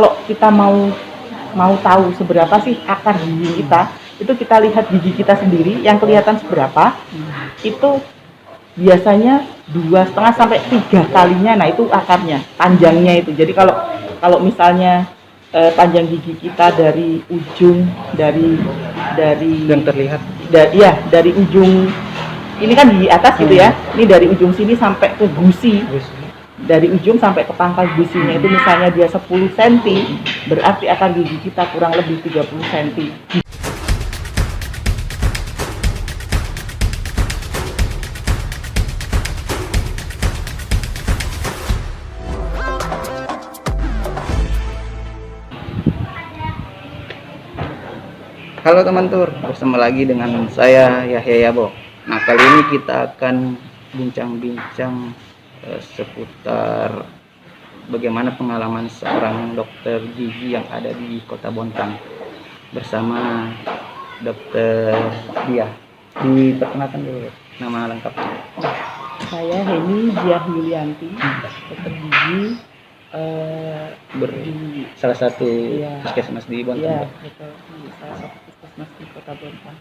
kalau kita mau tahu seberapa sih akar gigi kita, itu kita lihat gigi kita sendiri yang kelihatan seberapa, itu biasanya 2,5 sampai 3 kalinya. Nah itu akarnya, panjangnya itu. Jadi kalau misalnya panjang gigi kita dari ujung dari yang terlihat dari ujung ini kan di atas gitu ya, ini dari ujung sini sampai ke gusi, dari ujung sampai ke pangkal gusinya itu misalnya dia 10 cm, berarti akar gigi kita kurang lebih 30 cm. Halo teman tur, bersama lagi dengan saya Yahya Yabo. Nah kali ini kita akan bincang-bincang seputar bagaimana pengalaman seorang dokter gigi yang ada di Kota Bontang bersama Dokter Diah. Diperkenalkan dulu nama lengkapnya. Saya Heni Diah Yulianti, dokter gigi di salah satu puskesmas di Bontang. Iya, betul. Di salah satu puskesmas di Kota Bontang.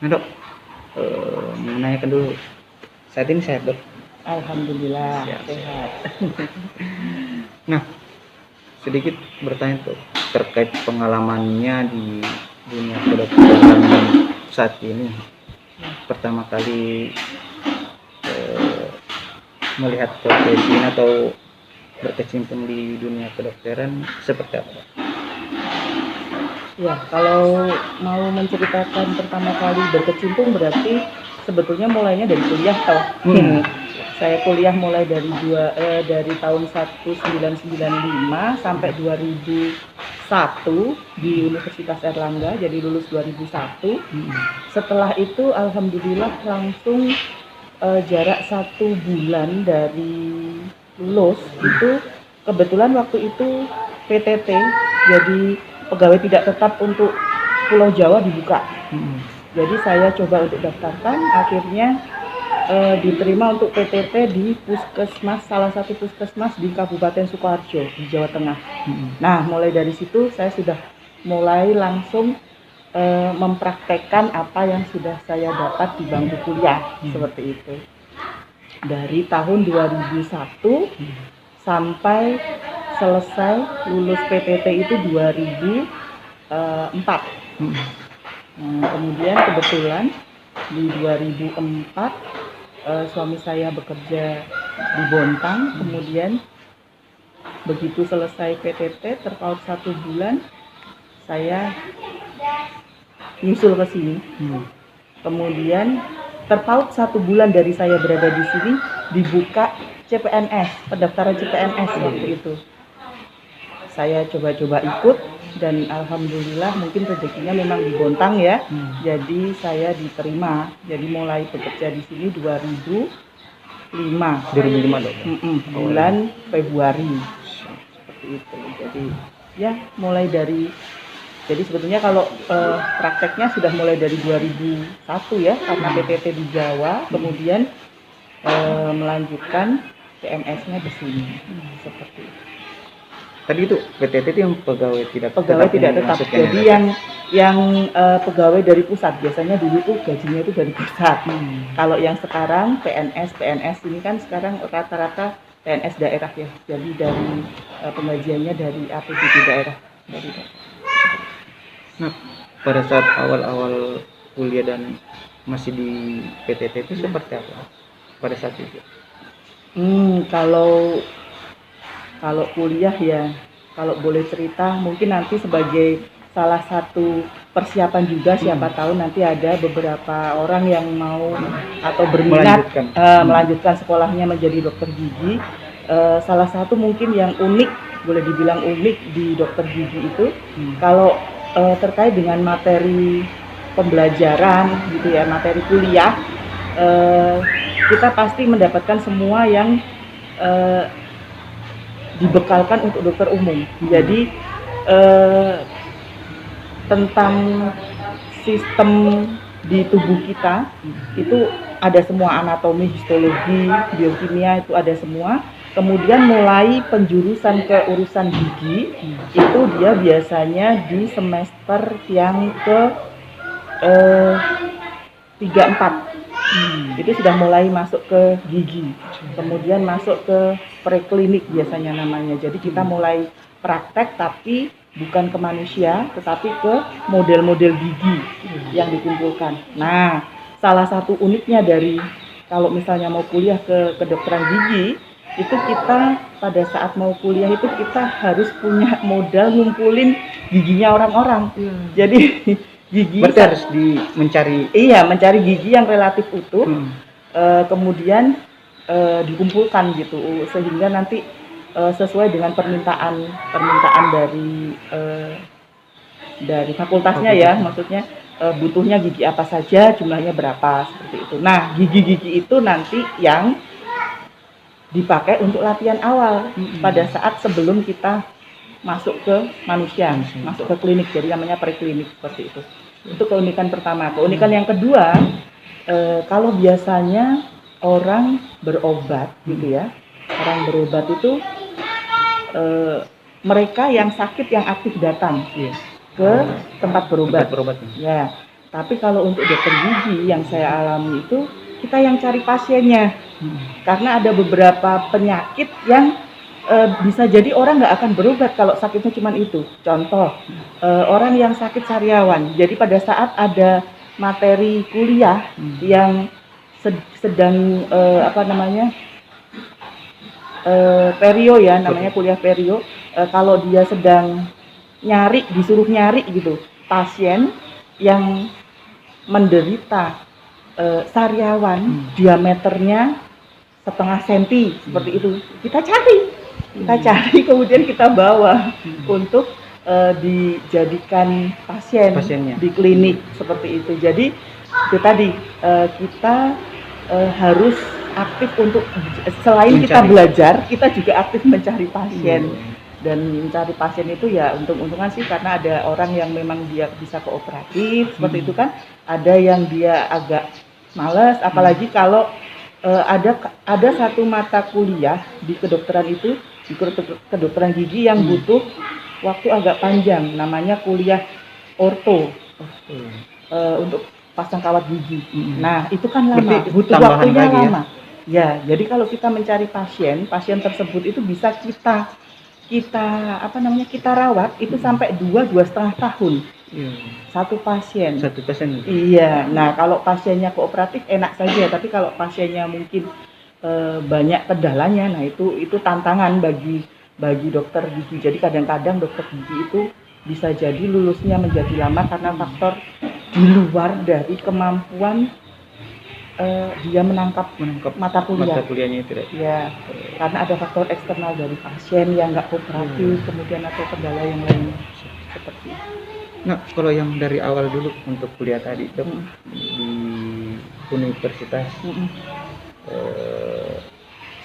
Nah dok, menanyakan dulu, saat ini sehat dok? Alhamdulillah Siap. sehat. Nah, sedikit bertanya tuh terkait pengalamannya di dunia kedokteran saat ini. Pertama kali melihat profesi atau berkecimpung di dunia kedokteran seperti apa? Ya, kalau mau menceritakan pertama kali berkecimpung berarti sebetulnya mulainya dari kuliah toh. Saya kuliah mulai dari tahun 1995 sampai 2001 di Universitas Airlangga, jadi lulus 2001. Setelah itu alhamdulillah langsung jarak 1 bulan dari lulus itu kebetulan waktu itu PTT, jadi pegawai tidak tetap untuk Pulau Jawa dibuka. Jadi saya coba untuk daftarkan, akhirnya diterima untuk PTT di puskesmas, salah satu puskesmas di Kabupaten Sukoharjo di Jawa Tengah. Nah mulai dari situ saya sudah mulai langsung mempraktekkan apa yang sudah saya dapat di bangku kuliah, seperti itu. Dari tahun 2001 sampai selesai lulus PTT itu 2004. Kemudian kebetulan di 2004 suami saya bekerja di Bontang. Kemudian begitu selesai PTT terpaut 1 bulan saya nyusul ke sini. Kemudian terpaut 1 bulan dari saya berada di sini dibuka CPNS, pendaftaran CPNS waktu itu. Saya coba-coba ikut dan alhamdulillah mungkin rezekinya memang di Bontang ya. Jadi saya diterima. Jadi mulai bekerja di sini 2005 dong. Bulan Februari. Seperti itu. Jadi ya mulai dari, jadi sebetulnya kalau prakteknya sudah mulai dari 2001 ya, karena PTT di Jawa, kemudian melanjutkan PMS-nya di sini. Seperti itu. Tadi itu PTT itu yang pegawai tidak tetap. Jadi yang pegawai dari pusat, biasanya dulu tuh gajinya itu dari pusat. Kalau yang sekarang PNS ini kan sekarang rata-rata PNS daerah ya. Jadi dari penggajiannya dari APBD daerah. Nah, pada saat awal-awal kuliah dan masih di PTT itu seperti apa pada saat itu? Kalau kuliah ya, kalau boleh cerita mungkin nanti sebagai salah satu persiapan juga, siapa tahu nanti ada beberapa orang yang mau atau berminat melanjutkan sekolahnya menjadi dokter gigi. Salah satu mungkin yang unik, boleh dibilang unik di dokter gigi itu kalau terkait dengan materi pembelajaran gitu ya, materi kuliah, kita pasti mendapatkan semua yang dibekalkan untuk dokter umum. Jadi tentang sistem di tubuh kita itu ada semua, anatomi, histologi, biokimia itu ada semua. Kemudian mulai penjurusan ke urusan gigi itu dia biasanya di semester yang ke 3-4. Itu sudah mulai masuk ke gigi. Kemudian masuk ke preklinik biasanya namanya. Jadi kita mulai praktek tapi bukan ke manusia tetapi ke model-model gigi yang dikumpulkan. Nah, salah satu uniknya dari kalau misalnya mau kuliah ke kedokteran gigi, itu kita pada saat mau kuliah itu kita harus punya modal ngumpulin giginya orang-orang. Jadi gigi Berarti harus mencari. iya, mencari gigi yang relatif utuh, kemudian dikumpulkan gitu sehingga nanti sesuai dengan permintaan dari fakultasnya ya, maksudnya butuhnya gigi apa saja, jumlahnya berapa, seperti itu. Nah, gigi-gigi itu nanti yang dipakai untuk latihan awal pada saat sebelum kita masuk ke manusia, masuk ke klinik, jadi namanya preklinik seperti itu. Itu keunikan pertama. Keunikan yang kedua, kalau biasanya orang berobat gitu ya, orang berobat itu mereka yang sakit yang aktif datang ke tempat berobat. Ya, tapi kalau untuk dokter gigi yang saya alami itu kita yang cari pasiennya, karena ada beberapa penyakit yang bisa jadi orang nggak akan berobat kalau sakitnya cuma itu. Contoh, orang yang sakit sariawan. Jadi pada saat ada materi kuliah yang sedang perio ya, namanya kuliah perio. Kalau dia sedang disuruh nyari gitu, pasien yang menderita sariawan diameternya 0,5 senti seperti itu, kita cari kemudian kita bawa untuk dijadikan pasiennya di klinik seperti itu. Jadi itu tadi kita harus aktif untuk selain kita belajar, kita juga aktif mencari pasien. Dan mencari pasien itu ya untung-untungan sih karena ada orang yang memang dia bisa kooperatif seperti itu kan, ada yang dia agak malas, apalagi kalau ada satu mata kuliah di kedokteran itu, di kedokteran gigi yang butuh waktu agak panjang, namanya kuliah orto untuk pasang kawat gigi. Nah itu kan lama, butuh waktunya lama. Ya, jadi kalau kita mencari pasien tersebut itu bisa kita rawat itu sampai 2,5 tahun. Satu pasien. Iya. Nah, kalau pasiennya kooperatif enak saja, tapi kalau pasiennya mungkin banyak kendalanya, nah itu tantangan bagi dokter gigi. Jadi kadang-kadang dokter gigi itu bisa jadi lulusnya menjadi lama karena faktor di luar dari kemampuan dia menangkap mata kuliahnya itu ya, karena ada faktor eksternal dari pasien yang nggak kooperatif, kemudian atau kendala yang lain seperti itu. Nah, kalau yang dari awal dulu untuk kuliah tadi dok, di universitas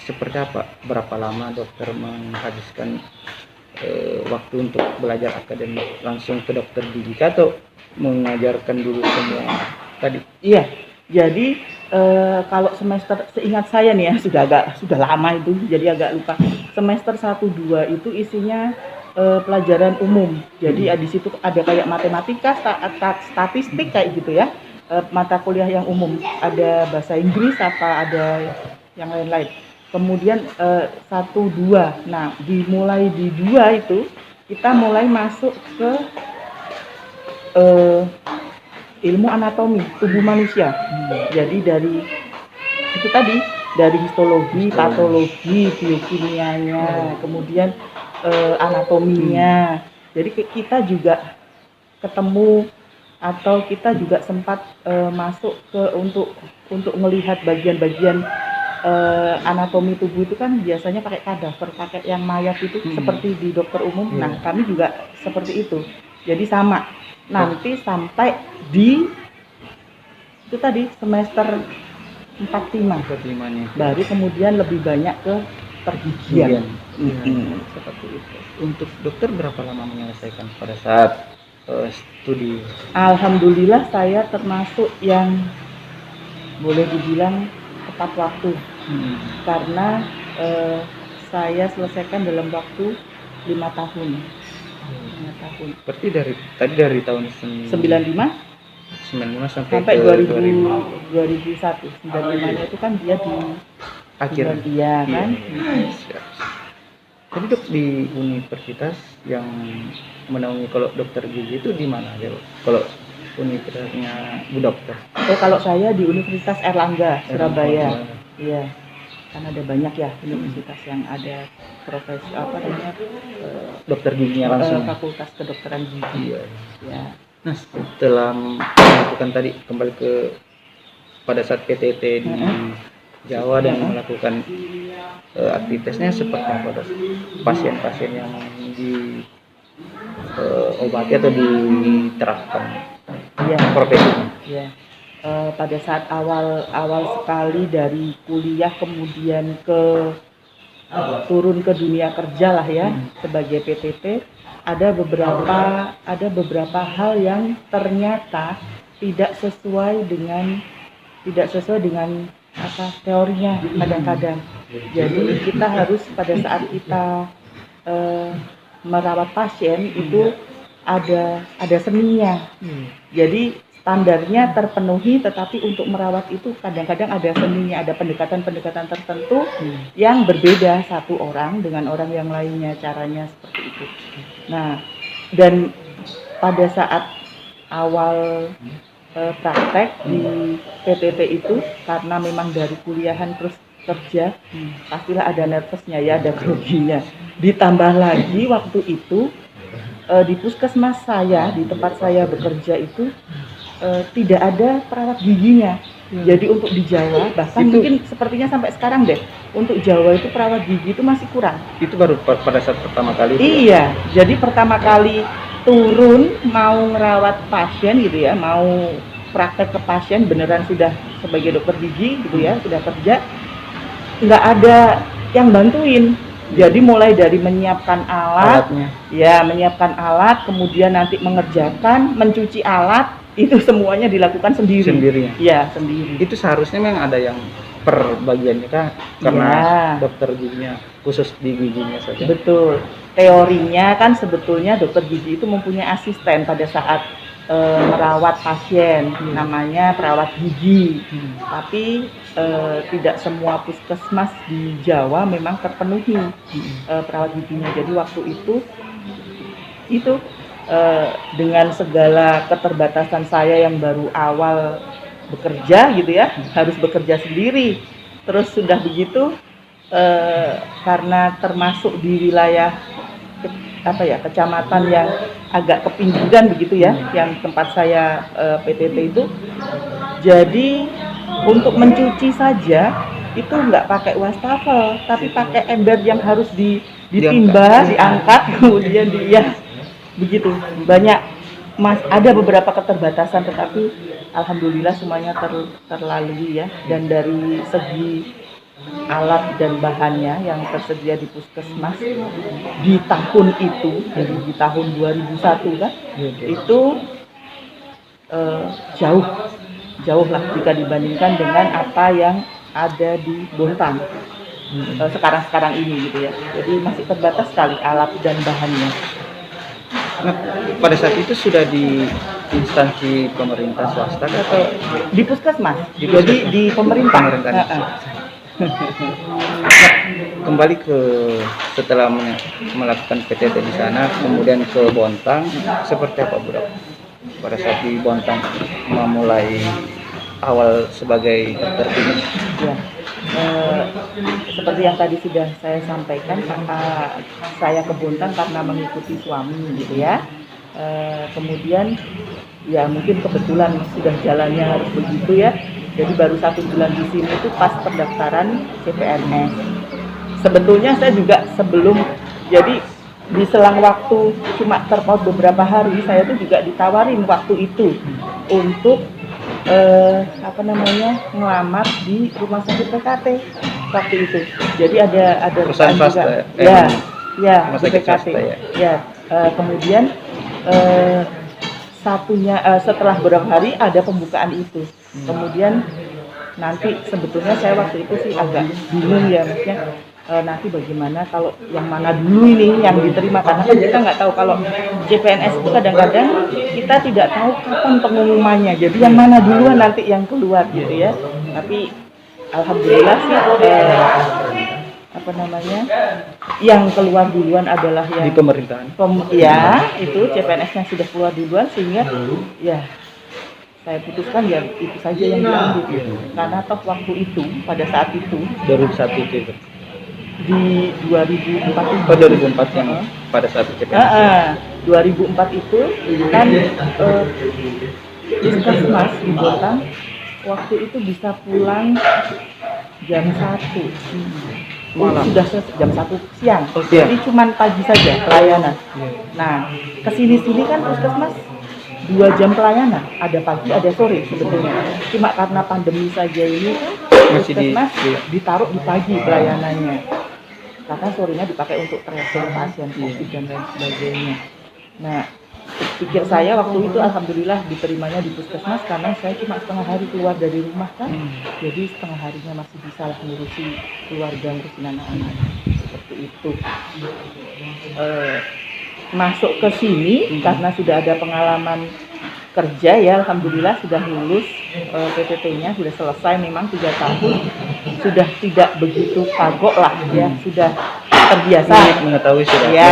seperti apa? Berapa lama dokter menghabiskan waktu untuk belajar akademik langsung ke dokter gigi atau mengajarkan dulu semua tadi? Iya, jadi kalau semester seingat saya nih ya sudah lama itu, jadi agak lupa. Semester 1-2 itu isinya pelajaran umum. Jadi di situ ada kayak matematika, statistik kayak gitu ya. Mata kuliah yang umum, ada bahasa Inggris ada yang lain-lain. Kemudian 1-2. Nah, dimulai di 2 itu kita mulai masuk ke ilmu anatomi tubuh manusia. Jadi dari histologi, patologi, biokimianya, kemudian anatominya. Jadi kita juga ketemu atau kita juga sempat masuk ke untuk melihat bagian-bagian anatomi tubuh itu kan biasanya pakai kadaver, pakai yang mayat itu seperti di dokter umum. Nah, kami juga seperti itu. Jadi sama. Nanti sampai di itu tadi semester 4-5 baru kemudian lebih banyak ke pergigian. Seperti itu. Untuk dokter berapa lama menyelesaikan pada saat studi? Alhamdulillah saya termasuk yang boleh dibilang tepat waktu, karena saya selesaikan dalam waktu 5 tahun. 5 tahun. Berarti dari tahun 95 95 sampai ke 2001. 95-nya itu kan dia di akhir. dia kan. Siap. Jadi dok, di universitas yang menaungi kalau dokter gigi itu di mana ya, Dok? Kalau universitasnya Bu Dokter? Kalau saya di Universitas Erlangga, Surabaya. Iya. Kan ada banyak ya universitas yang ada profesi dokter giginya langsung. Fakultas kedokteran gigi. Iya. Ya. Nah, setelah melakukan tadi kembali ke pada saat PTT di Jawa dan melakukan aktivitasnya seperti apa, Dok? Pasien-pasien yang diobati atau diterapkan profesinya? Iya. Pada saat awal sekali dari kuliah kemudian turun ke dunia kerja lah ya sebagai PTT, ada beberapa hal yang ternyata tidak sesuai dengan teorinya kadang-kadang. Jadi kita harus pada saat kita merawat pasien itu ada seninya. Jadi standarnya terpenuhi, tetapi untuk merawat itu kadang-kadang ada seninya, ada pendekatan-pendekatan tertentu yang berbeda satu orang dengan orang yang lainnya, caranya seperti itu. Nah, dan pada saat awal praktek di PTT itu, karena memang dari kuliahan terus kerja, pastilah ada nervousnya ya, ada groginya. Ditambah lagi waktu itu di puskesmas saya, di tempat saya bekerja itu tidak ada perawat giginya. Jadi untuk di Jawa, bahkan itu, mungkin sepertinya sampai sekarang deh, untuk Jawa itu perawat gigi itu masih kurang. Itu baru pada saat pertama kali? Iya, jadi pertama kali turun mau ngerawat pasien gitu ya, mau praktek ke pasien beneran sudah sebagai dokter gigi gitu ya, sudah kerja, nggak ada yang bantuin. Jadi mulai dari menyiapkan alatnya, ya menyiapkan alat, kemudian nanti mengerjakan, mencuci alat, itu semuanya dilakukan sendiri. Ya, sendiri. Itu seharusnya memang ada yang per bagiannya kan, karena dokter giginya khusus di giginya saja. Betul. Teorinya kan sebetulnya dokter gigi itu mempunyai asisten pada saat merawat pasien, namanya perawat gigi. Tapi tidak semua puskesmas di Jawa memang terpenuhi perawat giginya. Jadi waktu itu dengan segala keterbatasan saya yang baru awal bekerja gitu ya, harus bekerja sendiri. Terus sudah begitu karena termasuk di wilayah kecamatan yang agak ke pinggiran begitu ya, yang tempat saya PTT itu. Jadi untuk mencuci saja itu nggak pakai wastafel, tapi pakai ember yang harus ditimba, diangkat, kemudian begitu. Banyak ada beberapa keterbatasan, tetapi alhamdulillah semuanya terlalui ya. Dan dari segi alat dan bahannya yang tersedia di puskesmas di tahun itu, jadi di tahun 2001 kan, itu jauh lah jika dibandingkan dengan apa yang ada di Bontang sekarang ini gitu ya. Jadi masih terbatas sekali alat dan bahannya. Nah, pada saat itu sudah di instansi pemerintah swasta atau di puskesmas? Jadi di pemerintah. Kembali ke setelah melakukan PTT di sana, kemudian ke Bontang, seperti apa, Bu Dok? Pada saat di Bontang memulai awal sebagai dokter gigi. Ya. Seperti yang tadi sudah saya sampaikan, saya ke Bontang karena mengikuti suami gitu ya. Kemudian ya mungkin kebetulan sudah jalannya harus begitu ya. Jadi baru 1 bulan di sini itu pas pendaftaran CPNS. Sebetulnya saya juga sebelum, jadi di selang waktu cuma terpaut beberapa hari, saya tuh juga ditawarin waktu itu untuk ngelamar di rumah sakit PKT waktu itu. Jadi ada perusahaan swasta ya di PKT ya. Kemudian setelah beberapa hari ada pembukaan itu. Kemudian nanti sebetulnya saya waktu itu sih agak bingung ya, maksudnya nanti bagaimana kalau yang mana dulu ini yang diterima, karena kan kita nggak tahu kalau CPNS itu kadang-kadang kita tidak tahu kapan pengumumannya, jadi yang mana duluan nanti yang keluar gitu ya. Tapi alhamdulillah sih apa namanya, yang keluar duluan adalah yang di pemerintahan. ya itu CPNS-nya sudah keluar duluan, sehingga ya saya putuskan ya itu saja yang diambil, karena toh waktu itu pada saat itu 2001 itu di 2004 itu. Oh, 2004 yang pada saat CPNS. 2004 itu kan Puskesmas di Bontang waktu itu bisa pulang jam 1 malam, sudah jam 1 siang. Jadi cuman pagi saja pelayanan. Nah, kesini-sini kan Puskesmas 2 jam pelayanan, ada pagi ada sore sebetulnya. Cuma karena pandemi saja ini Puskesmas ditaruh di pagi pelayanannya, karena sorenya dipakai untuk tracing pasien COVID dan lain sebagainya. Nah, pikir saya waktu itu alhamdulillah diterimanya di Puskesmas karena saya cuma setengah hari keluar dari rumah kan, jadi setengah harinya masih bisa lah ngurusi keluarga, ngurusin anak-anak seperti itu. Masuk ke sini karena sudah ada pengalaman kerja ya, alhamdulillah sudah lulus PPT-nya, sudah selesai, memang 3 tahun, sudah tidak begitu kagok lah ya, sudah terbiasa mengetahui sudah ya,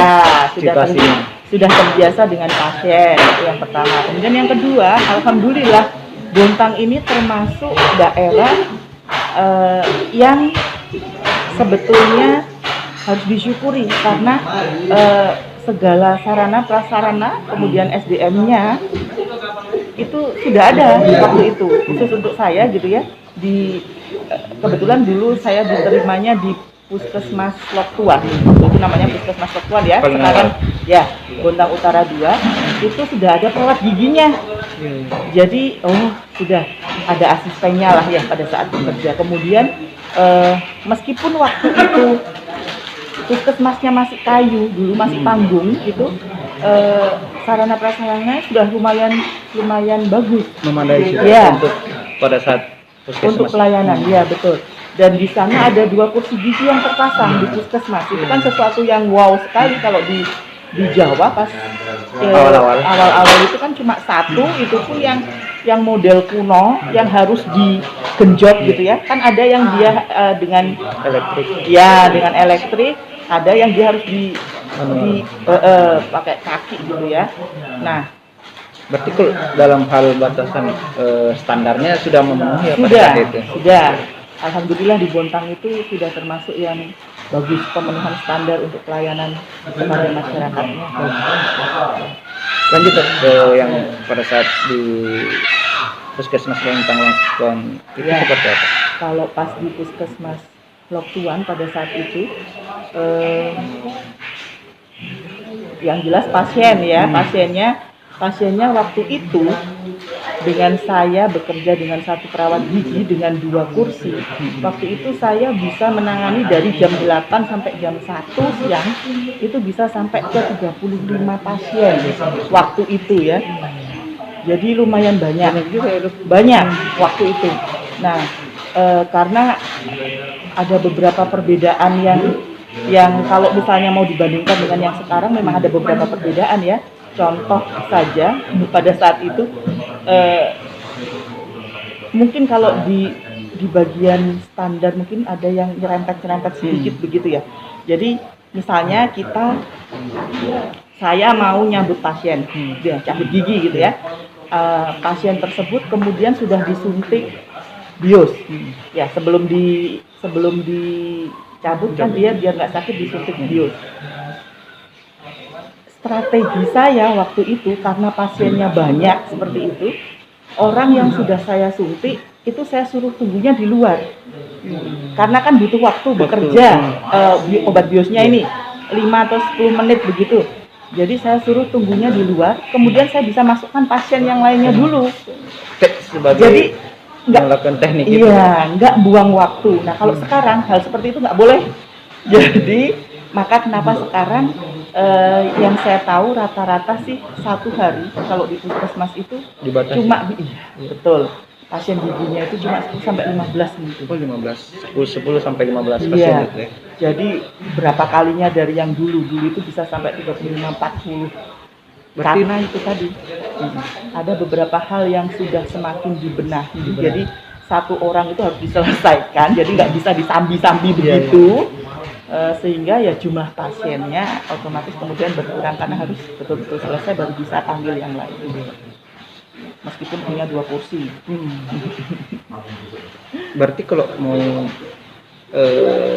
sudah terbiasa dengan pasien, itu yang pertama. Kemudian yang kedua, alhamdulillah Bontang ini termasuk daerah yang sebetulnya harus disyukuri karena segala sarana prasarana, kemudian SDM-nya itu sudah ada waktu itu, khusus untuk saya gitu ya. Kebetulan dulu saya diterimanya di Puskesmas Loktuan, itu namanya Puskesmas Loktuan ya. Sekarang ya Bontang Utara 2 itu sudah ada perawat giginya. Jadi sudah ada asistennya lah ya pada saat bekerja. Kemudian meskipun waktu itu Puskesmasnya masih kayu, dulu masih panggung gitu, sarana prasarana sudah lumayan bagus, memadai ya, untuk pada saat Puskesmas. Untuk pelayanan, ya betul. Dan di sana ada 2 kursi gizi yang terpasang di Puskesmas. Itu kan sesuatu yang wow sekali kalau di Jawa pas awal-awal itu kan cuma 1, itu pun yang model kuno, yang harus digenjot gitu ya. Kan ada yang dia dengan elektrik. Ya, dengan elektrik. Ada yang dia harus pakai kaki gitu ya. Nah, berarti dalam hal batasan standarnya sudah memenuhi ya pada saat itu? Sudah. Alhamdulillah di Bontang itu sudah termasuk yang bagus pemenuhan standar untuk pelayanan kepada masyarakatnya. Lanjut ke yang pada saat di Puskesmas Bontang Loktuan itu ya, seperti apa? Kalau pas di Puskesmas Loktuan pada saat itu yang jelas pasien ya, pasiennya waktu itu dengan saya bekerja dengan 1 perawat gigi dengan 2 kursi. Waktu itu saya bisa menangani dari jam 8 sampai jam 1 siang itu bisa sampai ke 35 pasien waktu itu ya. Jadi lumayan banyak waktu itu. Nah, karena ada beberapa perbedaan yang kalau misalnya mau dibandingkan dengan yang sekarang memang ada beberapa perbedaan ya. Contoh saja pada saat itu mungkin kalau di bagian standar mungkin ada yang nyerempet sedikit begitu ya. Jadi misalnya saya mau nyambut pasien, dia cabut gigi gitu ya. Pasien tersebut kemudian sudah disuntik bius. Ya, sebelum dicabut kan dia biar nggak sakit disuntik bius. Strategi saya waktu itu karena pasiennya banyak seperti itu, orang yang sudah saya suntik itu saya suruh tunggunya di luar. Karena kan butuh waktu bekerja, obat biusnya ini 5 atau 10 menit begitu. Jadi saya suruh tunggunya di luar, kemudian saya bisa masukkan pasien yang lainnya dulu. Jadi melakukan teknik itu. Iya, nggak buang waktu. Nah, kalau sekarang hal seperti itu nggak boleh. Jadi maka kenapa sekarang yang saya tahu rata-rata sih 1 hari kalau di Puskesmas itu dibatasi. Cuma betul pasien giginya itu cuma 10 sampai 15 gitu. Oh 15, 10 sampai 15 pasien Iya. gitu ya. Jadi berapa kalinya dari yang dulu itu bisa sampai 35-40. Berarti Karena itu tadi ada beberapa hal yang sudah semakin dibenahi. Jadi satu orang itu harus diselesaikan, jadi nggak bisa disambi-sambi begitu. Sehingga ya jumlah pasiennya otomatis kemudian berkurang karena harus betul-betul selesai baru bisa panggil yang lain. Meskipun punya 2 kursi. berarti kalau mau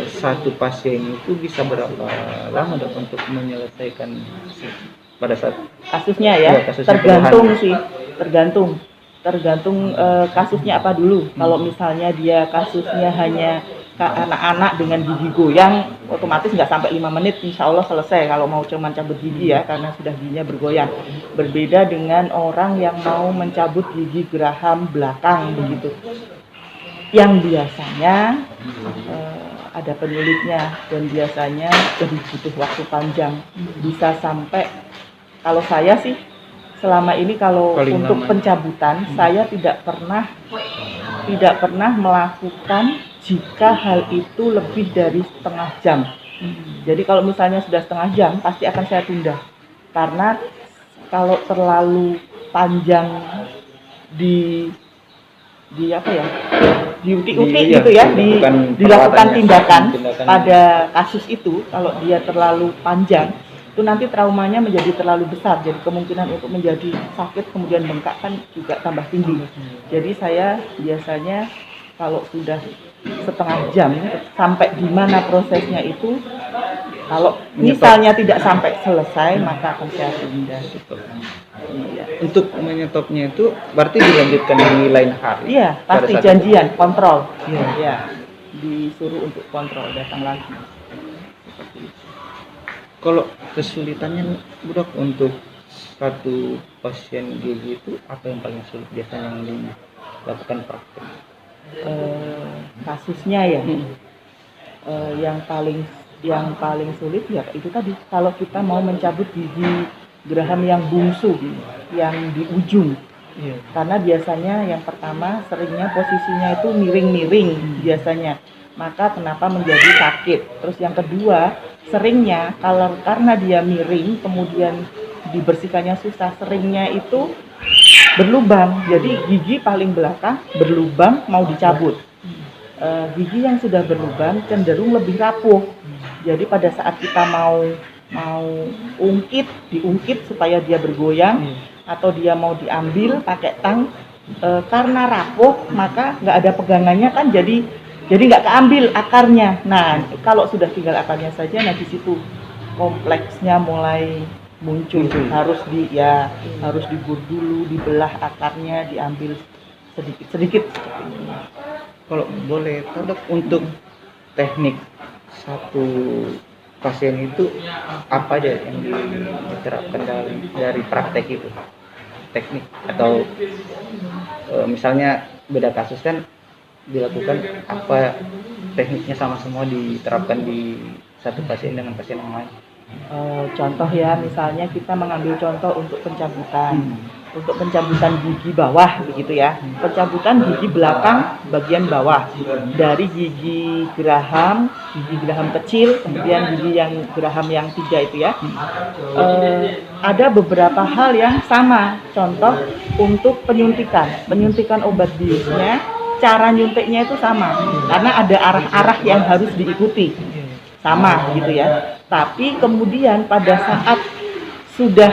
satu pasien itu bisa berapa lama Dok untuk menyelesaikan pada saat Kasusnya ya, Iya, kasusnya tergantung keluhan. sih, tergantung kasusnya apa dulu. Kalau misalnya dia kasusnya hanya anak-anak dengan gigi goyang, otomatis nggak sampai 5 menit, insya Allah selesai. Kalau mau cuma cabut gigi ya, karena sudah giginya bergoyang. Berbeda dengan orang yang mau mencabut gigi geraham belakang begitu, yang biasanya ada penyulitnya dan biasanya lebih butuh waktu panjang, bisa sampai, kalau saya sih selama ini kalau Paling untuk lama. pencabutan saya tidak pernah melakukan jika hal itu lebih dari setengah jam. Jadi kalau misalnya sudah setengah jam pasti akan saya tunda, karena kalau terlalu panjang di apa ya, diutik-utik Iya, gitu ya, dilakukan dilakukan perawatannya, tindakan tindakannya. pada kasus itu, kalau dia terlalu panjang itu nanti traumanya menjadi terlalu besar, jadi kemungkinan untuk menjadi sakit kemudian bengkak kan juga tambah tinggi. Jadi saya biasanya kalau sudah setengah jam sampai di mana prosesnya itu, kalau misalnya tidak sampai selesai maka akan saya tunda. Iya. Untuk menyetopnya itu berarti dilanjutkan di lain hari. Iya, pada pasti saat janjian, kontrol. Iya. Iya. Disuruh untuk kontrol, datang lagi. Seperti itu. Kalau kesulitannya Dok untuk satu pasien gigi itu apa yang paling sulit biasanya yang dilakukan praktek? Kasusnya ya. Yang paling sulit ya itu tadi, kalau kita mau mencabut gigi geraham yang bungsu, yang di ujung. Karena biasanya yang pertama seringnya posisinya itu miring-miring biasanya, maka kenapa menjadi sakit. Terus yang kedua seringnya kalau karena dia miring kemudian dibersihkannya susah, seringnya itu berlubang, jadi gigi paling belakang berlubang mau dicabut. Gigi yang sudah berlubang cenderung lebih rapuh, jadi pada saat kita mau diungkit supaya dia bergoyang, atau dia mau diambil pakai tang, karena rapuh maka nggak ada pegangannya kan, jadi nggak keambil akarnya. Nah kalau sudah tinggal akarnya saja, nah di situ kompleksnya mulai muncul. Harus digur dulu, dibelah akarnya, diambil sedikit. Kalau boleh tahu Dok, untuk teknik satu pasien itu apa aja yang diterapkan dari praktek itu, teknik atau misalnya beda kasus kan dilakukan apa tekniknya sama semua diterapkan di satu pasien dengan pasien yang lain. Contoh ya, misalnya kita mengambil contoh untuk pencabutan. Untuk pencabutan gigi bawah begitu ya. Pencabutan gigi belakang bagian bawah dari gigi geraham kecil, kemudian gigi yang geraham yang 3 itu ya. Ada beberapa hal yang sama. Contoh untuk penyuntikan obat biusnya, cara nyuntiknya itu sama. Karena ada arah-arah yang harus diikuti. Sama gitu ya. Tapi kemudian pada saat sudah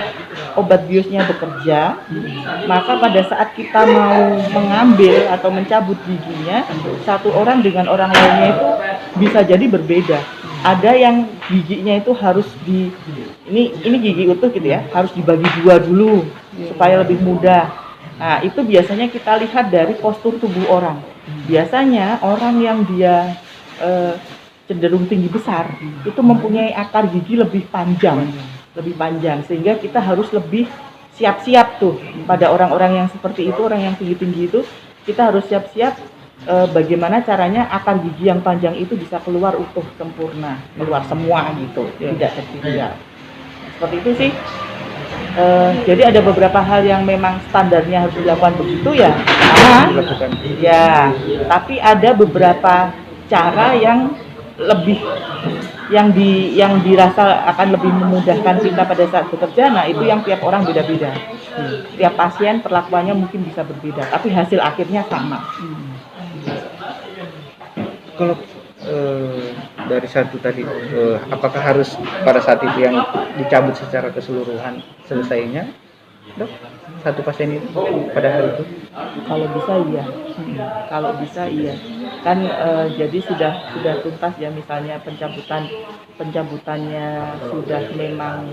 obat biusnya bekerja, maka pada saat kita mau mengambil atau mencabut giginya, satu orang dengan orang lainnya itu bisa jadi berbeda. Ada yang giginya itu harus ini gigi utuh gitu ya, harus dibagi 2 dulu supaya lebih mudah. Nah itu biasanya kita lihat dari postur tubuh orang. Biasanya orang yang dia cenderung tinggi besar itu mempunyai akar gigi lebih panjang, sehingga kita harus lebih siap-siap tuh pada orang-orang yang seperti itu, orang yang tinggi-tinggi itu, kita harus siap-siap bagaimana caranya akar gigi yang panjang itu bisa keluar utuh, sempurna, keluar semua gitu, tidak tertinggal. Seperti itu sih. Jadi ada beberapa hal yang memang standarnya harus dilakukan begitu ya, sama dilakukan. ya. Tapi ada beberapa cara yang lebih yang dirasa akan lebih memudahkan kita pada saat bekerja. Nah itu yang tiap orang beda-beda. Tiap pasien perlakuannya mungkin bisa berbeda, tapi hasil akhirnya sama. Kalau dari satu tadi, apakah harus pada saat itu yang dicabut secara keseluruhan selesainya, dok? Satu pasien itu pada hari itu? Kalau bisa iya, kalau bisa iya. Kan jadi sudah tuntas ya, misalnya pencabutannya sudah memang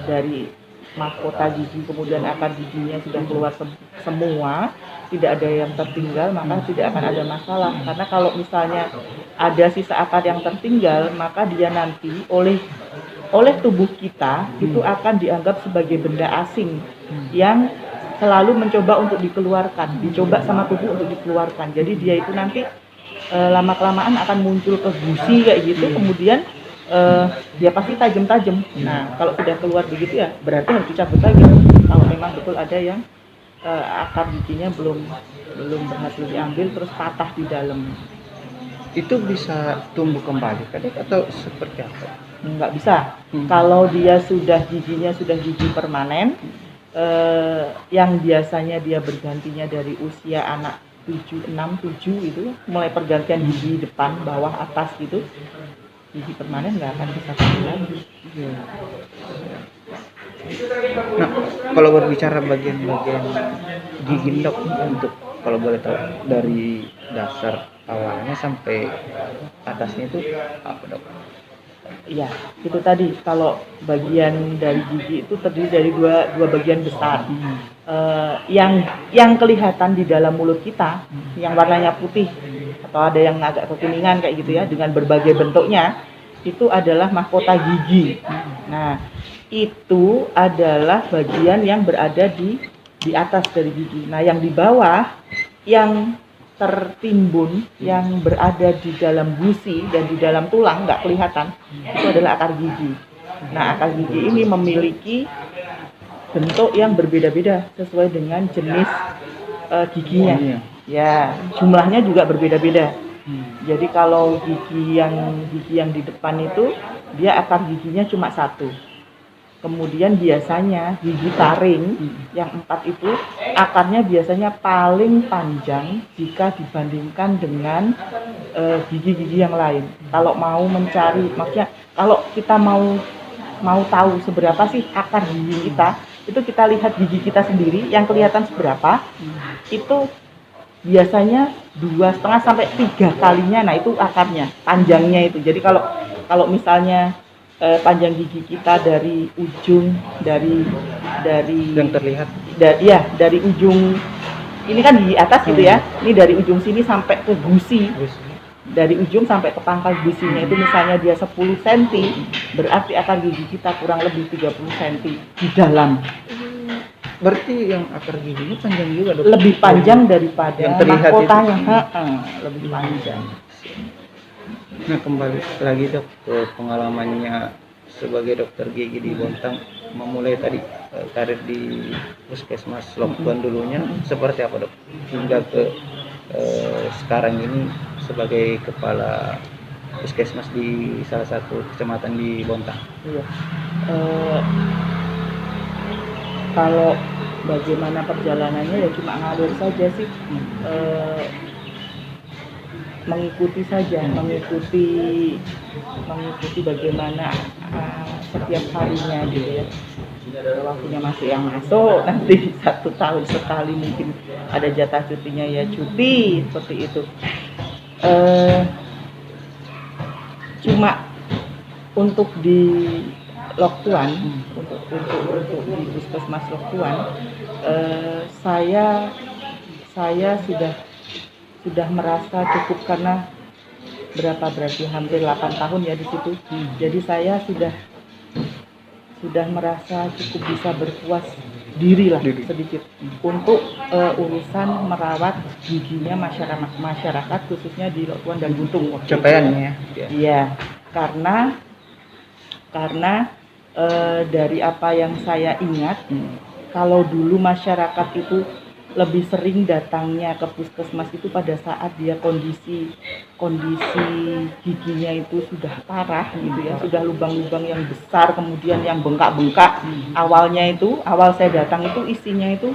dari mahkota gigi, kemudian akar giginya sudah keluar semua, tidak ada yang tertinggal, maka tidak akan ada masalah. Karena kalau misalnya ada sisa akar yang tertinggal, maka dia nanti oleh tubuh kita itu akan dianggap sebagai benda asing yang selalu mencoba untuk dikeluarkan, dicoba sama tubuh untuk dikeluarkan. Jadi dia itu nanti lama-kelamaan akan muncul ke gusi kayak gitu, kemudian dia pasti tajam-tajam. Nah, kalau sudah keluar begitu ya berarti harus dicabut lagi. Kalau memang betul ada yang akar giginya belum berhasil diambil terus patah di dalam. Itu bisa tumbuh kembali kan atau seperti apa? Nggak bisa. Kalau dia giginya sudah gigi permanen, yang biasanya dia bergantinya dari usia anak 6, 7 itu, mulai pergantian gigi depan, bawah, atas gitu, gigi permanen nggak akan bisa tumbuh lagi. Nah, kalau berbicara bagian-bagian gigi dok, untuk kalau boleh tahu dari dasar awalnya sampai atasnya itu apa dok? Ya, itu tadi kalau bagian dari gigi itu terdiri dari dua bagian besar. Yang kelihatan di dalam mulut kita, yang warnanya putih atau ada yang agak kekuningan kayak gitu ya, dengan berbagai bentuknya, itu adalah mahkota gigi. Nah, itu adalah bagian yang berada di atas dari gigi. Nah, yang di bawah yang tertimbun, yang berada di dalam gusi dan di dalam tulang nggak kelihatan, itu adalah akar gigi. Nah, akar gigi ini memiliki bentuk yang berbeda-beda sesuai dengan jenis giginya. Ya, jumlahnya juga berbeda-beda. Jadi kalau gigi yang di depan itu dia akar giginya cuma satu. Kemudian biasanya gigi taring yang 4 itu akarnya biasanya paling panjang jika dibandingkan dengan gigi-gigi yang lain. Kalau mau mencari, maksudnya kalau kita mau tahu seberapa sih akar gigi kita, itu kita lihat gigi kita sendiri yang kelihatan seberapa, itu biasanya 2,5 sampai 3 kalinya. Nah itu akarnya, panjangnya itu. Jadi kalau misalnya panjang gigi kita dari ujung dari yang terlihat dari ujung ini kan di atas gitu ya, ini dari ujung sini sampai ke gusi, dari ujung sampai ke pangkal gusinya itu misalnya dia 10 cm, berarti akar gigi kita kurang lebih 30 cm di dalam. Berarti yang akar giginya panjang juga dok? Lebih panjang daripada yang terlihat mahkotanya. Lebih panjang. Nah, kembali lagi dok ke pengalamannya sebagai dokter gigi di Bontang, memulai tadi karir di Puskesmas Loktuan dulunya seperti apa dok, hingga ke sekarang ini sebagai kepala Puskesmas di salah satu kecamatan di Bontang. Iya. Kalau bagaimana perjalanannya ya cuma ngalir saja sih. Mengikuti bagaimana setiap harinya gitu ya. Waktunya masih yang masuk, nanti 1 tahun sekali mungkin ada jatah cutinya ya cuti, seperti itu. Cuma untuk di Loktuan, untuk di Puskesmas Loktuan, saya sudah merasa cukup, karena berarti hampir 8 tahun ya di situ. Jadi saya sudah merasa cukup bisa berpuas diri lah sedikit untuk urusan merawat giginya masyarakat khususnya di Loktuan dan Buntung. Capaiannya ya. Iya, karena dari apa yang saya ingat, kalau dulu masyarakat itu lebih sering datangnya ke puskesmas itu pada saat dia kondisi giginya itu sudah parah gitu ya, sudah lubang-lubang yang besar, kemudian yang bengkak-bengkak. Awal saya datang itu isinya itu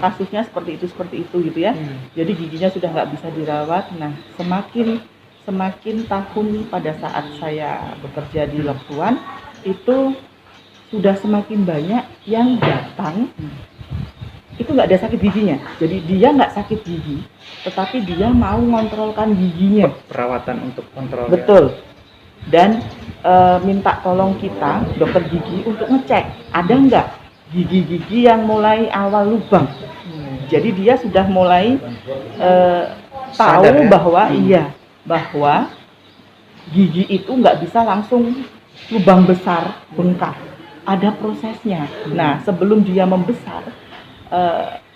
kasusnya seperti itu gitu ya. Jadi giginya sudah nggak bisa dirawat. Nah, semakin tahun pada saat saya bekerja di Lektuan itu sudah semakin banyak yang datang itu nggak ada sakit giginya. Jadi dia nggak sakit gigi, tetapi dia mau mengontrolkan giginya. Perawatan untuk kontrol. Betul. Dan minta tolong kita, dokter gigi, untuk ngecek ada nggak gigi-gigi yang mulai awal lubang. Jadi dia sudah mulai tahu ya? bahwa gigi itu nggak bisa langsung lubang besar bengkak. Ada prosesnya. Nah, sebelum dia membesar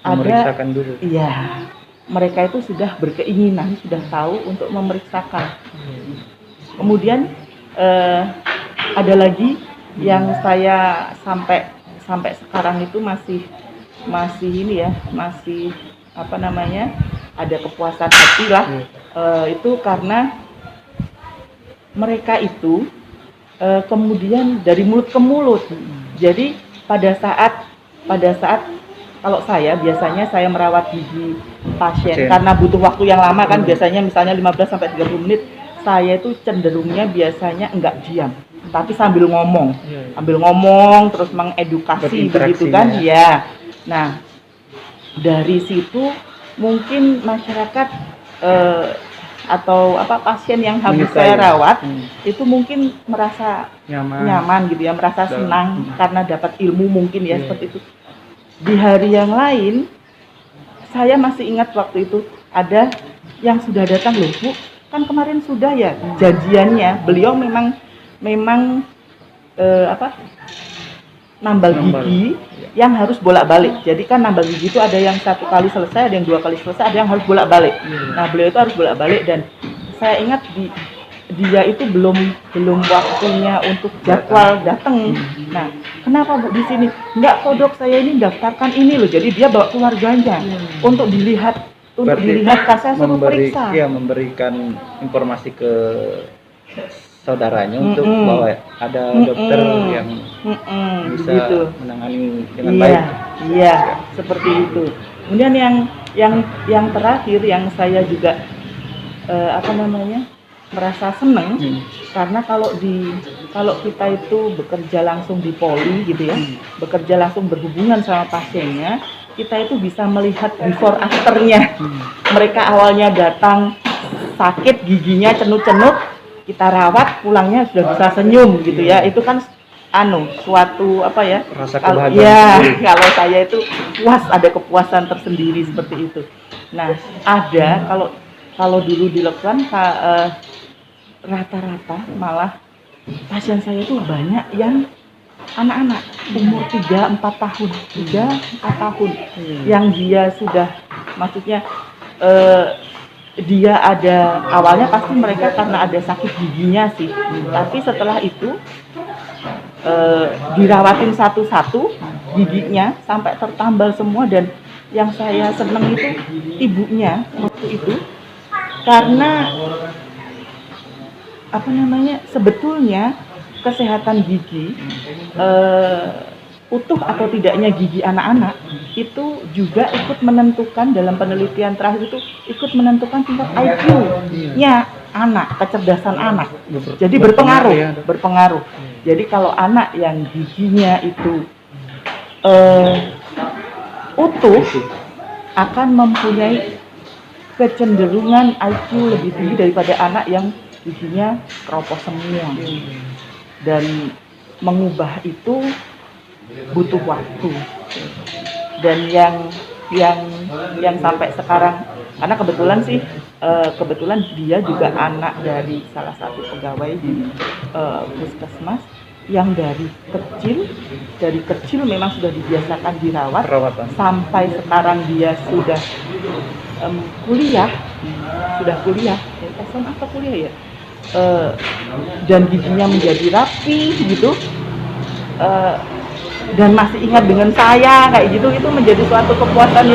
memeriksakan dulu. Iya, mereka itu sudah berkeinginan, sudah tahu untuk memeriksakan. Kemudian ada lagi yang saya sampai sekarang itu masih ini ya, masih apa namanya, ada kepuasan hati lah. Itu karena mereka itu kemudian dari mulut ke mulut. Jadi pada saat kalau biasanya saya merawat gigi pasien karena butuh waktu yang lama kan, biasanya misalnya 15 sampai 30 menit, saya itu cenderungnya biasanya enggak diam, tapi sambil ngomong terus mengedukasi begitu kan ya. Nah, dari situ mungkin masyarakat atau pasien yang habis saya rawat itu mungkin merasa nyaman gitu ya, merasa senang karena dapat ilmu mungkin ya, seperti itu. Di hari yang lain, saya masih ingat waktu itu ada yang sudah datang, loh Bu, kan kemarin sudah ya janjiannya, beliau memang nambal gigi yang harus bolak-balik. Jadi kan nambal gigi itu ada yang 1 kali selesai, ada yang 2 kali selesai, ada yang harus bolak-balik. Nah, beliau itu harus bolak-balik, dan saya ingat dia itu belum waktunya untuk jadwal datang. Nah, kenapa Bu di sini? Enggak kok Dok, saya ini daftarkan ini loh. Jadi dia bawa keluarganya untuk dilihat, kan saya suruh periksa. Iya, memberikan informasi ke saudaranya untuk bahwa ada dokter yang bisa gitu menangani dengan baik. Iya, seperti itu. Kemudian yang terakhir yang saya juga merasa senang karena kalau kita itu bekerja langsung di poli gitu ya, bekerja langsung berhubungan sama pasiennya, kita itu bisa melihat before afternya. Mereka awalnya datang sakit, giginya cenut-cenut, kita rawat, pulangnya sudah bisa senyum gitu ya. Itu kan suatu rasa kebahagiaan. Kalau saya itu puas, ada kepuasan tersendiri seperti itu. Nah, ada kalau dulu di Lektuan rata-rata malah pasien saya itu banyak yang anak-anak umur 3-4 tahun, yang dia sudah, maksudnya dia ada, awalnya pasti mereka karena ada sakit giginya sih, tapi setelah itu dirawatin satu-satu giginya sampai tertambal semua. Dan yang saya senang itu ibunya waktu itu, karena sebetulnya kesehatan gigi, utuh atau tidaknya gigi anak-anak itu juga ikut menentukan, dalam penelitian terakhir itu ikut menentukan tingkat IQ-nya anak, kecerdasan anak. Jadi berpengaruh. Jadi kalau anak yang giginya itu utuh akan mempunyai kecenderungan IQ lebih tinggi daripada anak yang giginya keropos semua. Dan mengubah itu butuh waktu. Dan yang sampai sekarang, karena kebetulan dia juga anak dari salah satu pegawai di puskesmas yang dari kecil memang sudah dibiasakan dirawat, sampai sekarang dia sudah kuliah, SMA atau kuliah ya, dan giginya menjadi rapi gitu. eh, dan masih ingat dengan saya kayak gitu, itu menjadi suatu kepuasan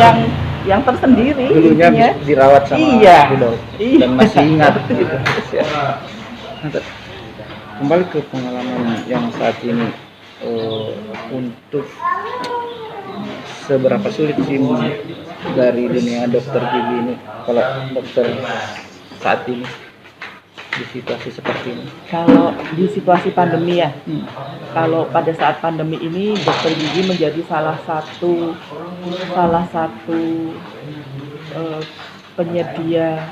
yang tersendiri. Dulunya intinya. dirawat sama Iya. Bu Dok, Iya. dan masih ingat gitu. Nah, kembali ke pengalaman yang saat ini, untuk seberapa sulit sih dari dunia dokter gigi ini, kalau dokter saat ini di situasi seperti ini? Kalau di situasi pandemi ya, kalau pada saat pandemi ini dokter gigi menjadi salah satu penyedia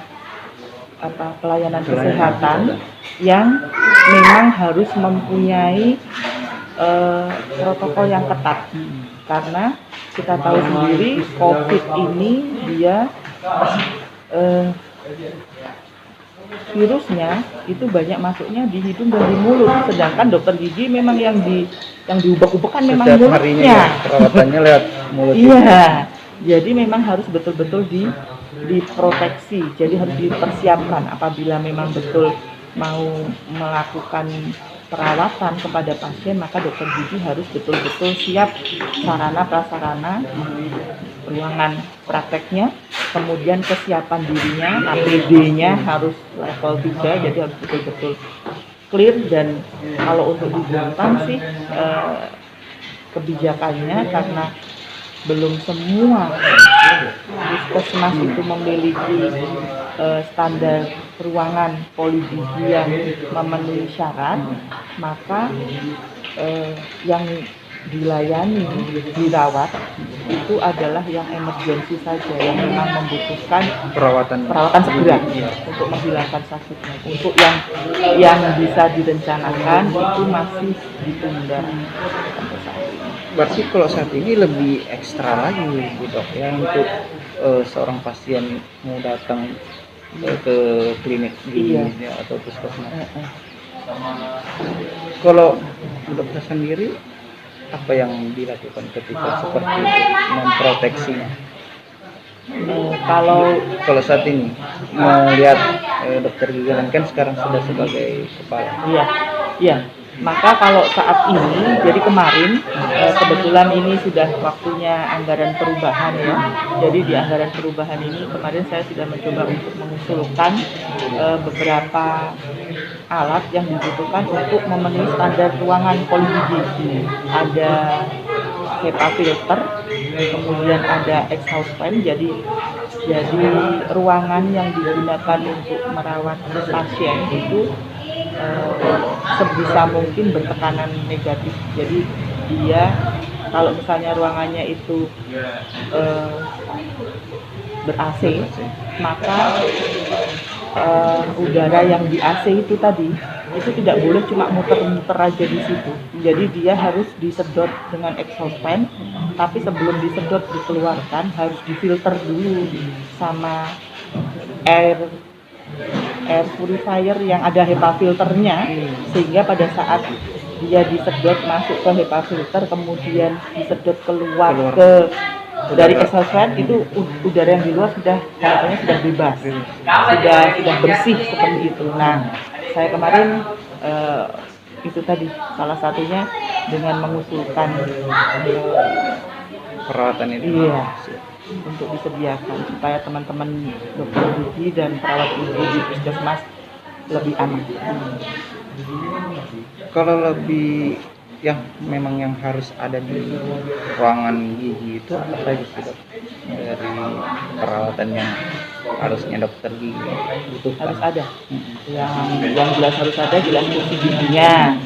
pelayanan kesehatan yang memang harus mempunyai protokol yang ketat, karena kita tahu sendiri COVID ini dia virusnya itu banyak masuknya di hidung dan di mulut, sedangkan dokter gigi memang yang diubek-ubek kan memang Setiap mulutnya. harinya ya, perawatannya lewat mulut. Iya, jadi memang harus betul-betul diproteksi, jadi harus dipersiapkan apabila memang betul mau melakukan perawatan kepada pasien, maka dokter gigi harus betul-betul siap sarana prasarana, ruangan prakteknya, kemudian kesiapan dirinya, APD-nya harus level 3, jadi harus betul-betul clear. Dan kalau untuk di Buntan sih kebijakannya, karena belum semua puskesmas itu memiliki standar ruangan poligigi yang memenuhi syarat, maka yang dilayani, dirawat itu adalah yang emergensi saja, yang memang membutuhkan perawatan segera untuk menghilangkan sakitnya. Untuk yang bisa direncanakan itu masih ditunda sampai saat ini. Berarti kalau saat ini lebih ekstra lagi gitu ya, untuk seorang pasien mau datang ke klinik gigi atau puskesmas. Kalau dokter sendiri, apa yang dilakukan ketika seperti itu, memproteksinya? Kalau saat ini melihat dokter gigi kan sekarang sudah sebagai kepala. Iya. Maka kalau saat ini, jadi kemarin kebetulan ini sudah waktunya anggaran perubahan ya. Jadi di anggaran perubahan ini kemarin saya sudah mencoba untuk mengusulkan beberapa alat yang dibutuhkan untuk memenuhi standar ruangan poligigi. Ada HEPA filter, kemudian ada exhaust fan. Jadi ruangan yang digunakan untuk merawat pasien itu sebisa mungkin bertekanan negatif. Jadi dia, kalau misalnya ruangannya itu ber-AC, maka udara yang di AC itu tadi itu tidak boleh cuma muter-muter aja di situ. Jadi dia harus disedot dengan exhaust fan, tapi sebelum disedot dikeluarkan harus difilter dulu sama air purifier yang ada HEPA filternya, sehingga pada saat dia disedot masuk ke HEPA filter, kemudian disedot keluar dari exhaust fan, itu udara yang di luar sudah bebas, sudah bersih seperti itu. Nah, saya kemarin itu tadi salah satunya dengan mengusulkan perawatan itu. Iya, untuk disediakan supaya teman-teman dokter gigi dan perawat gigi di puskesmas lebih aman. Kalau lebih yang memang yang harus ada di ruangan gigi itu apa saja sih, Dok? Dari perawatan yang harusnya dokter gigi butuhkan. Harus ada. Yang jelas harus ada, jelas kursi giginya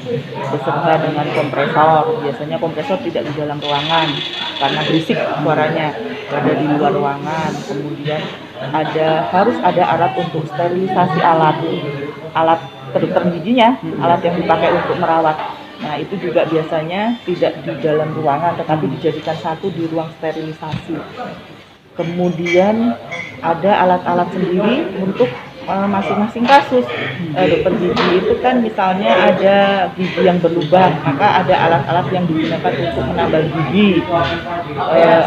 beserta dengan kompresor. Biasanya kompresor tidak di dalam ruangan karena berisik suaranya, ada di luar ruangan. Kemudian harus ada alat untuk sterilisasi alat kedokteran giginya, alat yang dipakai untuk merawat. Nah, itu juga biasanya tidak di dalam ruangan, tetapi dijadikan satu di ruang sterilisasi. Kemudian ada alat-alat sendiri untuk masing-masing kasus. Dokter gigi itu kan misalnya ada gigi yang berlubang, maka ada alat-alat yang digunakan untuk menambal gigi,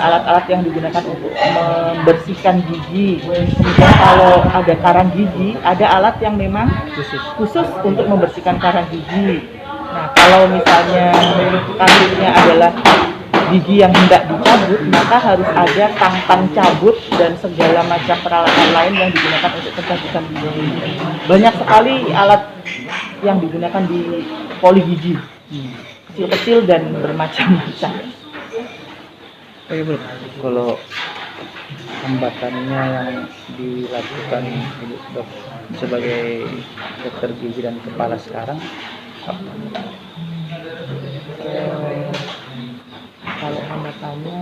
alat-alat yang digunakan untuk membersihkan gigi. Kemudian kalau ada karang gigi, ada alat yang memang khusus untuk membersihkan karang gigi. Nah, Kalau misalnya kasusnya adalah gigi yang hendak dicabut, maka harus ada tang cabut dan segala macam peralatan lain yang digunakan untuk pencabutan gigi. Banyak sekali alat yang digunakan di poli gigi, kecil-kecil dan bermacam-macam. Oke Bu, kalau hambatannya yang dilakukan Ibu Dok sebagai dokter gigi dan kepala sekarang apa? Kalau hambatannya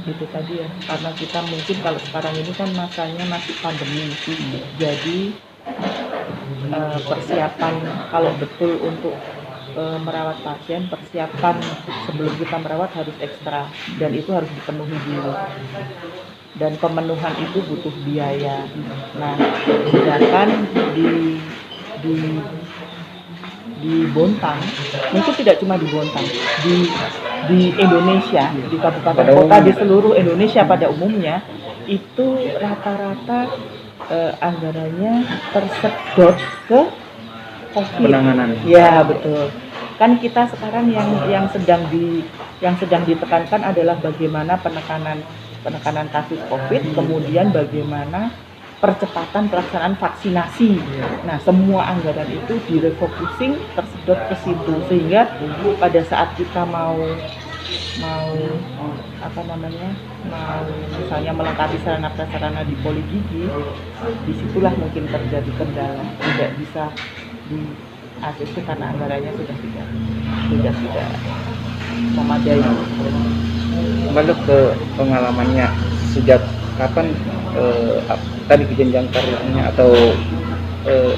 itu tadi ya, karena kita mungkin kalau sekarang ini kan masanya masih pandemi, jadi persiapan kalau betul untuk merawat pasien, persiapan sebelum kita merawat harus ekstra dan itu harus dipenuhi dulu, dan pemenuhan itu butuh biaya. Nah, sedangkan di Bontang, mungkin tidak cuma di Bontang, di Indonesia, di kabupaten kota, di seluruh Indonesia pada umumnya itu rata-rata anggarannya tersedot ke COVID. Penanganan. Ya betul. Kan kita sekarang yang sedang ditekankan adalah bagaimana penekanan kasus COVID, kemudian bagaimana percepatan pelaksanaan vaksinasi. Nah, semua anggaran itu direfocusing, tersedot ke situ, sehingga pada saat kita mau misalnya melengkapi sarana prasarana di poli gigi, disitulah mungkin terjadi kendala, tidak bisa di ACC karena anggarannya sudah tidak memadai. Balik ke pengalamannya, sejak kapan tadi jenjang karirnya atau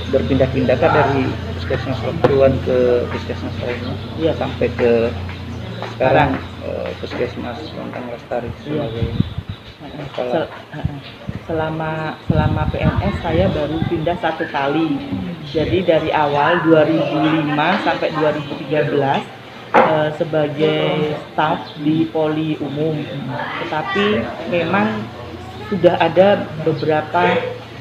berpindah-pindahkah dari puskesmas Lokuan ke puskesmas lainnya? Iya, sampai ke sekarang puskesmas Bontang Lestari sebagai kepala. Selama PNS saya baru pindah 1 kali. Jadi dari awal 2005 sampai 2013 sebagai staf di poli umum. Tetapi memang sudah ada beberapa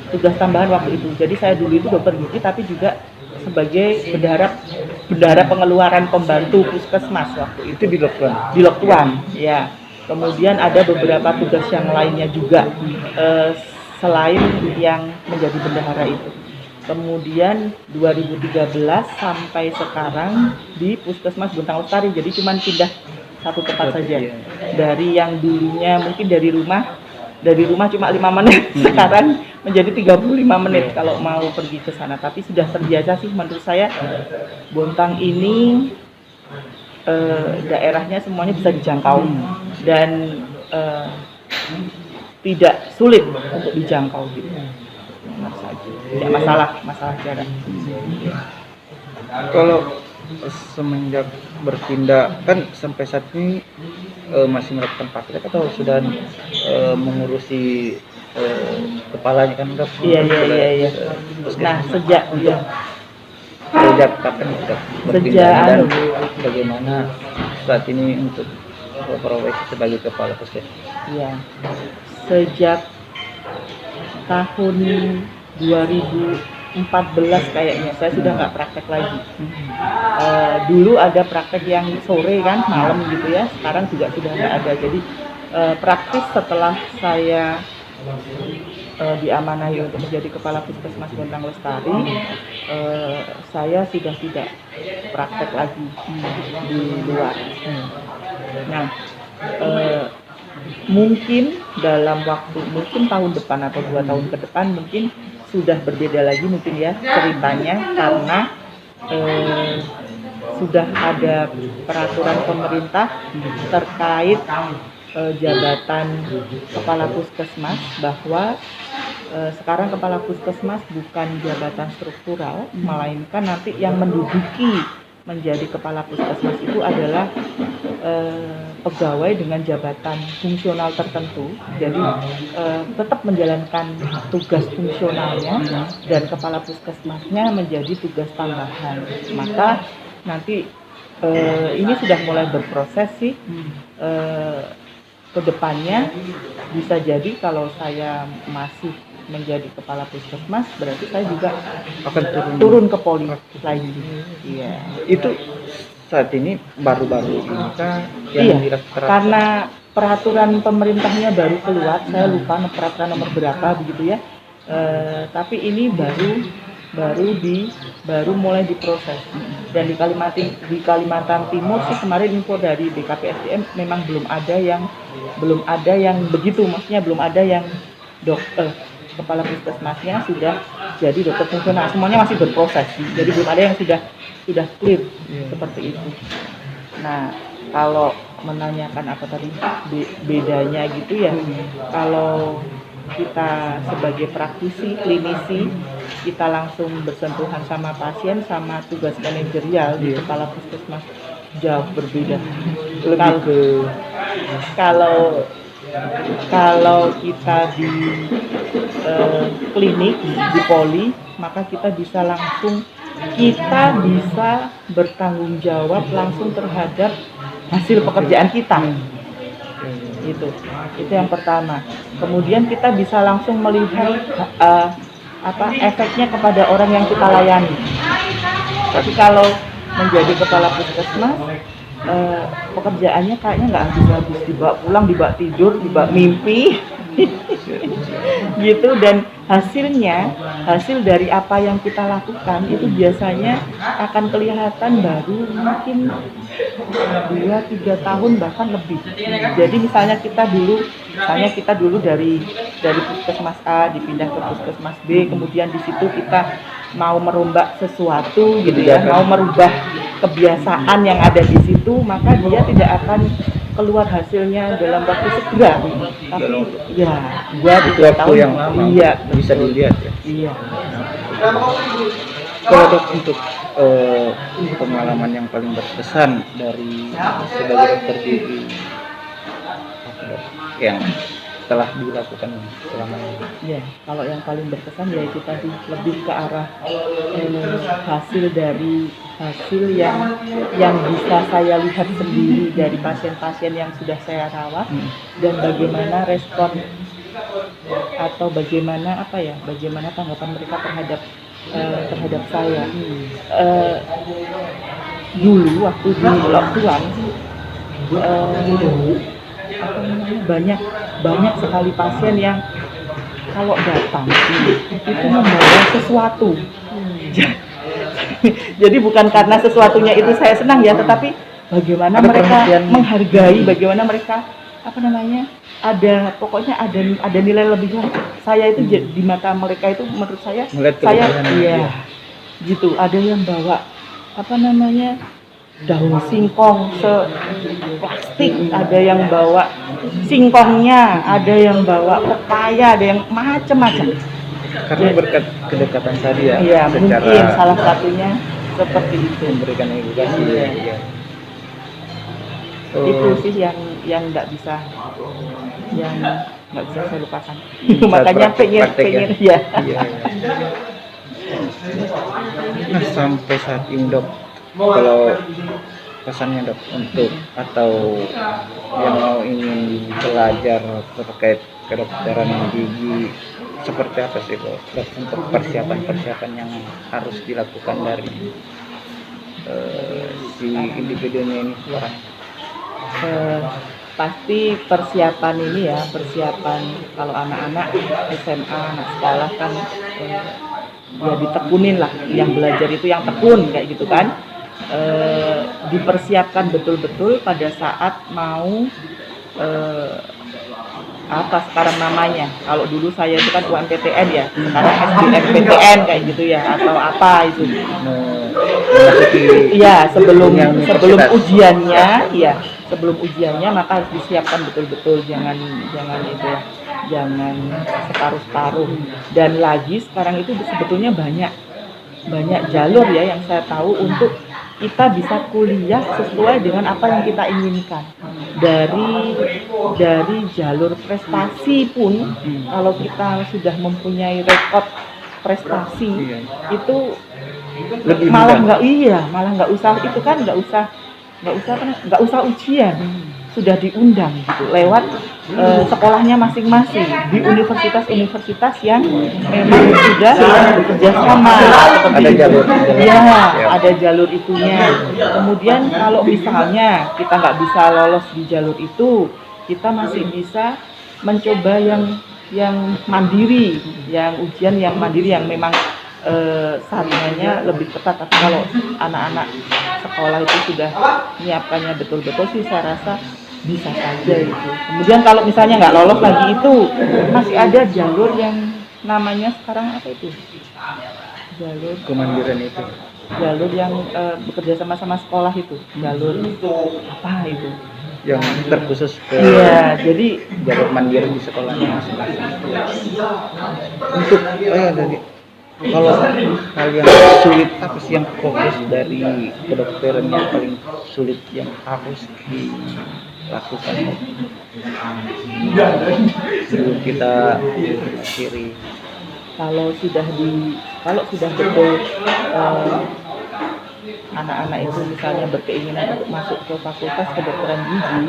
tugas tambahan waktu itu. Jadi saya dulu itu dokter gigi tapi juga sebagai bendahara pengeluaran pembantu puskesmas waktu itu di Lokuan. Di Lokuan, ya. Kemudian ada beberapa tugas yang lainnya juga selain yang menjadi bendahara itu. Kemudian 2013 sampai sekarang di Puskesmas Bontang Lestari, jadi cuma pindah satu tempat saja. Dari yang dulunya mungkin dari rumah cuma 5 menit, sekarang menjadi 35 menit kalau mau pergi ke sana. Tapi sudah terbiasa sih menurut saya. Bontang ini daerahnya semuanya bisa dijangkau dan tidak sulit untuk dijangkau gitu. Tidak masalah jarak. Kalau semenjak berpindah kan sampai saat ini masih melakukan praktek atau sudah mengurusi kepalanya kan enggak? Iya. Nah, sejak kapan sudah berpindah dan bagaimana saat ini untuk profesi sebagai kepala puskesmas? Iya. Sejak tahun 2014 kayaknya saya sudah nggak praktek lagi. Dulu ada praktek yang sore kan, malam gitu ya. Sekarang juga sudah nggak ada. Jadi praktis setelah saya diamanahi untuk menjadi kepala puskesmas Bontang Lestari, saya sudah tidak praktek lagi di luar. Nah, mungkin dalam waktu tahun depan atau 2 tahun ke depan mungkin sudah berbeda lagi mungkin ya ceritanya, karena sudah ada peraturan pemerintah terkait jabatan kepala puskesmas, bahwa sekarang kepala puskesmas bukan jabatan struktural, melainkan nanti yang menduduki menjadi kepala puskesmas itu adalah pegawai dengan jabatan fungsional tertentu. Jadi tetap menjalankan tugas fungsionalnya dan kepala puskesmasnya menjadi tugas tambahan. Maka nanti ini sudah mulai berproses sih. Kedepannya bisa jadi kalau saya masih menjadi kepala puskesmas, berarti saya juga akan turun ke poli lagi. Iya. Itu saat ini baru-baru ini kah yang Iya, dilakukan? karena peraturan pemerintahnya baru keluar, saya lupa peraturan nomor berapa begitu ya. Tapi ini baru mulai diproses. Dan di Kalimantan Timur sih kemarin info dari BKPSDM memang belum ada yang begitu, maksudnya belum ada yang kepala puskesmasnya sudah jadi dokter fungsional, semuanya masih berproses, jadi belum ada yang sudah clear seperti itu. Nah, kalau menanyakan apa tadi bedanya gitu ya, kalau kita sebagai praktisi, klinisi, kita langsung bersentuhan sama pasien, sama tugas manajerial di kepala puskesmas jauh berbeda. Kalau kita di klinik, di poli, maka kita bisa bertanggung jawab langsung terhadap hasil pekerjaan kita. Itu yang pertama. Kemudian kita bisa langsung melihat efeknya kepada orang yang kita layani. Tapi kalau menjadi kepala puskesmas, pekerjaannya kayaknya nggak habis-habis, dibawa pulang, dibawa tidur, dibawa mimpi gitu, dan hasil dari apa yang kita lakukan itu biasanya akan kelihatan baru mungkin 2-3 tahun bahkan lebih. Jadi misalnya kita dulu dari puskesmas A dipindah ke puskesmas B, kemudian di situ kita mau merombak sesuatu gitu ya, mau merubah kebiasaan yang ada di situ, maka dia tidak akan keluar hasilnya dalam waktu segera, tapi ya 2-3 tahun yang lama bisa dilihat ya. Iya. Kalau Dok, untuk pengalaman yang paling berkesan dari sebagai dokter gigi yang telah dilakukan selama ini? Ya, kalau yang paling berkesan ya itu tadi, lebih ke arah hasil yang bisa saya lihat sendiri dari pasien-pasien yang sudah saya rawat, dan bagaimana respon atau bagaimana tanggapan mereka terhadap saya. Dulu waktu di lockdown, banyak sekali pasien yang kalau datang itu membawa sesuatu. Jadi bukan karena sesuatunya itu saya senang ya, tetapi bagaimana mereka menghargai, bagaimana mereka ada nilai lebih lah. Saya itu di mata mereka itu, menurut saya gitu. Ada yang bawa daun singkong plastik, ada yang bawa singkongnya, ada yang bawa pepaya, ada yang macam-macam. Karena berkat kedekatan tadi ya. Iya, mungkin salah satunya seperti itu, memberikan edukasi. Iya. Itu sih yang nggak bisa saya lupakan. Makanya pengen ya. Nah, sampai saat ini Dok, kalau pesannya Dok untuk atau yang mau ingin belajar terkait kedokteran gigi, seperti apa sih Dok untuk persiapan yang harus dilakukan dari si individunya ini orang? Pasti persiapan kalau anak-anak SMA, anak sekolah kan ya ditekunin lah, yang belajar itu yang tekun kayak gitu kan. Dipersiapkan betul-betul pada saat mau apa sekarang namanya, kalau dulu saya itu kan UMPTN ya, sekarang SBMPTN kayak gitu ya, atau apa itu. Iya, sebelum ujiannya maka harus disiapkan betul-betul, jangan separuh-separuh. Dan lagi sekarang itu sebetulnya banyak jalur ya yang saya tahu untuk kita bisa kuliah sesuai dengan apa yang kita inginkan. Dari jalur prestasi pun, kalau kita sudah mempunyai rekod prestasi, itu malah nggak usah ujian. sudah diundang gitu lewat sekolahnya masing-masing di universitas-universitas yang memang sudah bekerja sama seperti Ada itu. jalur. Ya, ada jalur itunya. Kemudian kalau misalnya kita nggak bisa lolos di jalur itu, kita masih bisa mencoba yang mandiri, yang ujian yang mandiri yang memang saringannya lebih ketat. Tapi kalau anak-anak sekolah itu sudah menyiapkannya betul-betul sih saya rasa bisa saja itu. Kemudian kalau misalnya nggak lolos lagi itu masih ada jalur yang namanya sekarang apa itu? Jalur Kemandirian itu jalur yang bekerja sama sekolah itu. Jalur apa itu? yang terkhusus ke Iya, jadi jalur mandiri di sekolahnya masing-masing. Untuk dari kalau hal yang sulit apa sih yang fokus dari kedokteran yang paling sulit yang harus dilakukan sebelum kita akhiri? kalau sudah betul anak-anak itu misalnya berkeinginan untuk masuk ke fakultas kedokteran gigi,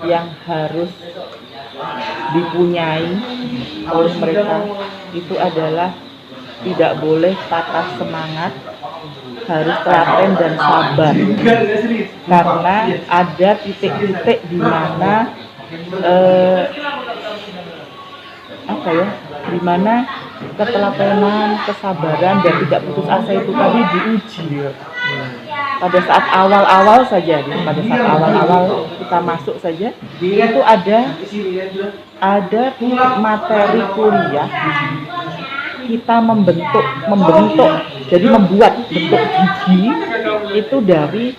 yang harus dipunyai oleh mereka itu adalah tidak boleh patah semangat, harus telaten dan sabar, karena ada titik-titik di mana di mana ketelatenan, kesabaran dan tidak putus asa itu tadi diuji. Pada saat awal-awal saja, pada saat awal-awal kita masuk saja, itu ada materi kuliah kita membentuk, jadi membuat bentuk gigi itu dari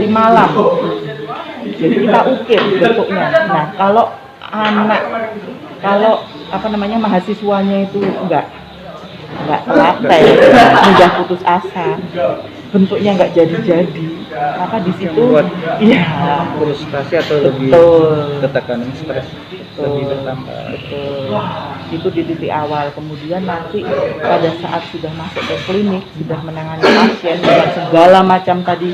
malam. Jadi kita ukir bentuknya. Nah, kalau mahasiswanya itu enggak telaten, mudah putus asa, bentuknya enggak jadi-jadi, maka di situ frustasi atau lebih ketekanan stres lebih bertambah. Itu di titik awal. Kemudian nanti pada saat sudah masuk ke klinik, sudah menangani pasien dengan segala macam tadi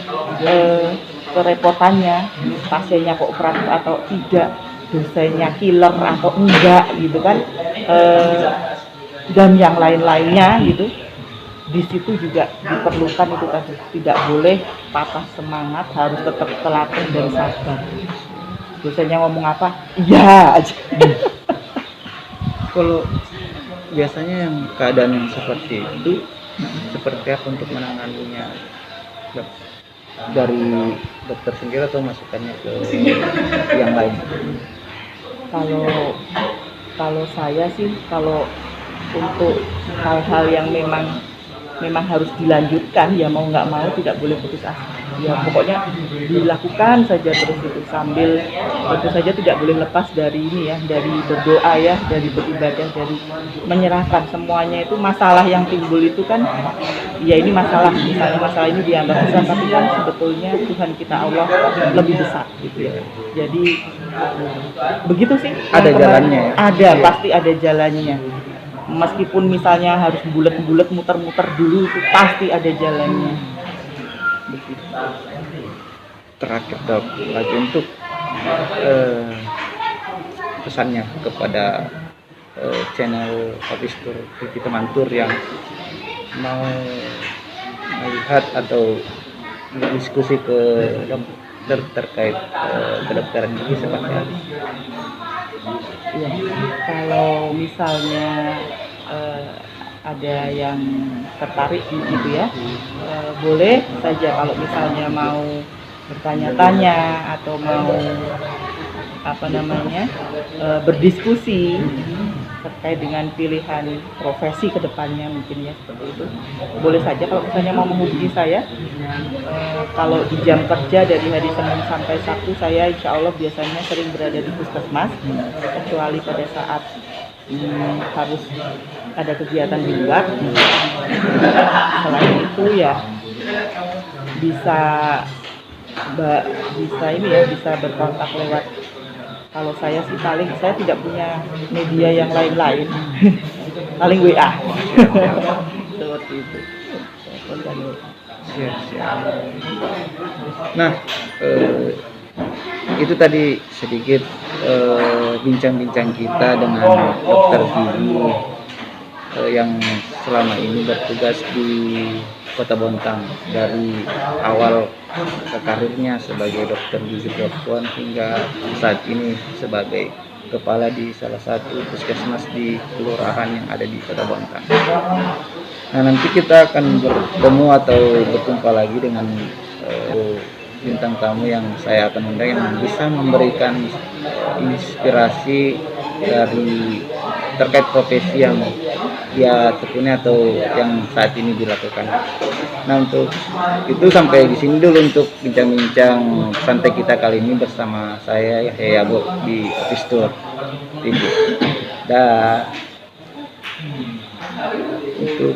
kerepotannya, pasiennya kooperatif atau tidak, dosennya killer atau enggak gitu kan, dan yang lain-lainnya gitu. Di situ juga diperlukan itu tadi, tidak boleh patah semangat, harus tetap telaten dan sabar. Dosennya ngomong apa, iya aja. Kalau biasanya yang keadaan yang seperti itu seperti apa untuk menanganinya, dari dokter sendiri atau masukannya ke yang lain? Kalau saya sih, kalau untuk hal-hal yang memang harus dilanjutkan, ya mau nggak mau tidak boleh putus asa. Ya pokoknya dilakukan saja terus itu, sambil tentu saja tidak boleh lepas dari dari berdoa ya, dari beribadah, dari menyerahkan semuanya. Itu masalah yang timbul itu kan, ya ini misalnya masalah ini dianggap besar, tapi kan sebetulnya Tuhan kita Allah lebih besar gitu ya. Jadi begitu sih. Ada jalannya ya? Ada, pasti ada jalannya. Meskipun misalnya harus bulet-bulet muter-muter dulu, itu pasti ada jalannya. Begitu. Terakhir Dok, lagi untuk pesannya kepada channel Office Tour TV Temantur yang mau melihat atau diskusi ke dokter terkait kedokteran gigi seperti apa? Ya, kalau misalnya ada yang tertarik gitu ya, boleh saja kalau misalnya mau bertanya-tanya atau mau berdiskusi terkait dengan pilihan profesi kedepannya mungkin ya, seperti itu. Boleh saja kalau misalnya mau menghubungi saya. Kalau di jam kerja dari hari Senin sampai Sabtu saya insya Allah biasanya sering berada di puskesmas, kecuali pada saat harus ada kegiatan di luar. Selain itu ya bisa berkontak lewat, kalau saya sih saya tidak punya media yang lain-lain. Paling WA. Seperti itu. Siap. Nah, itu tadi sedikit bincang-bincang kita dengan dokter gigi yang selama ini bertugas di Kota Bontang dari awal karirnya sebagai dokter gigi perempuan hingga saat ini sebagai kepala di salah satu puskesmas di kelurahan yang ada di Kota Bontang. Nah, nanti kita akan bertemu atau berjumpa lagi dengan bintang tamu yang saya akan undang yang bisa memberikan inspirasi dari terkait profesi yang dia tekuni atau yang saat ini dilakukan. Nah, untuk itu sampai di sini dulu untuk bincang-bincang santai kita kali ini bersama saya Yahya Yabo di Office Tour TV. Dah. Untuk